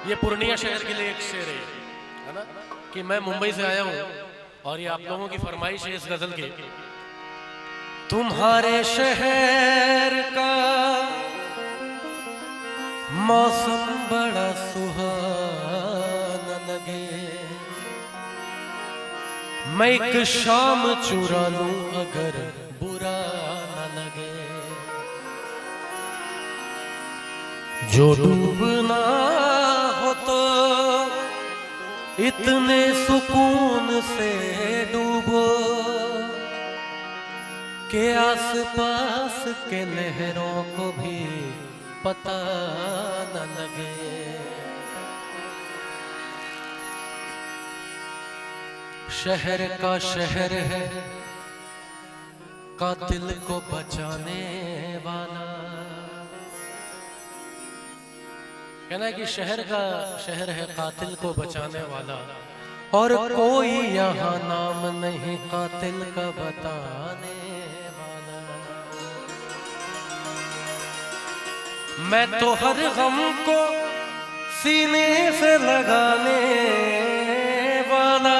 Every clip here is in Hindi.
ये पूर्णिया शहर के लिए एक शेर है ना, कि मैं मुंबई से आया हूं और ये आप लोगों की फरमाइश है इस गजल की। तुम्हारे शहर का मौसम बड़ा सुहाना लगे, मैं एक शाम चुरा लूं अगर बुरा न लगे। जो डूबना हो तो इतने सुकून से डूबो के आसपास के लहरों को भी पता न लगे। शहर का शहर है कातिल को बचाने वाला। कहना है कि शहर का शहर है कातिल को बचाने वाला, और कोई यहाँ नाम नहीं कातिल का बताने वाला। मैं तो हर गम को सीने से लगाने वाला,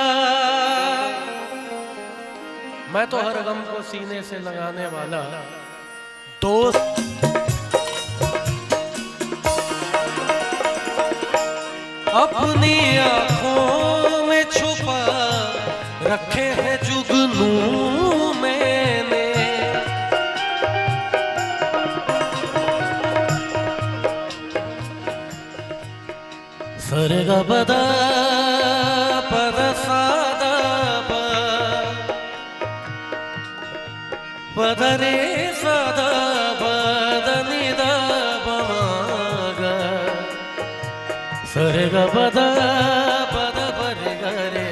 मैं तो हर गम को सीने से लगाने वाला। दोस्त अपनी आंखों में छुपा रखे हैं जुगनू मैंने। सरगा बदा पद सादा पदरे सादा बदनिदा बमागा। सरगा बदा पद बरगरे।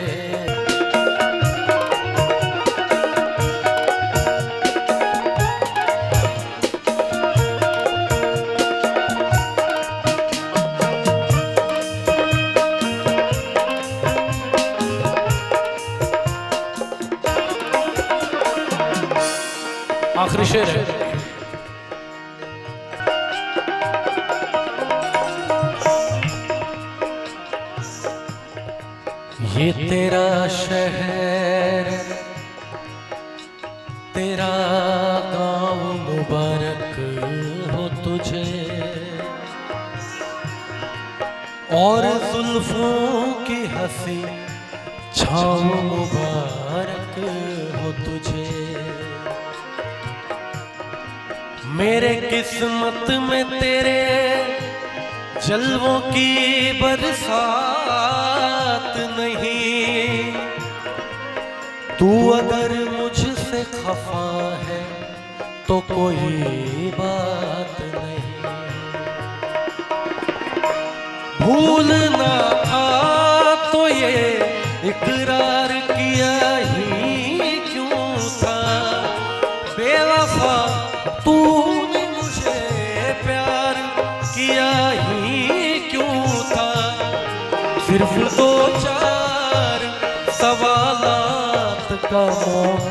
आखिरी शेर है। ये तेरा शहर तेरा गांव मुबारक हो तुझे, और जुल्फों की हंसी छाँव मुबारक हो तुझे। मेरे किस्मत में तेरे जलवों की बरसात नहीं। तू अगर मुझसे खफा है तो कोई बात नहीं। भूलना था तो ये इकरार किया ही क्यों था। बेवफा तूने मुझे प्यार किया ही क्यों था। सिर्फ दो चार सवालात का मौका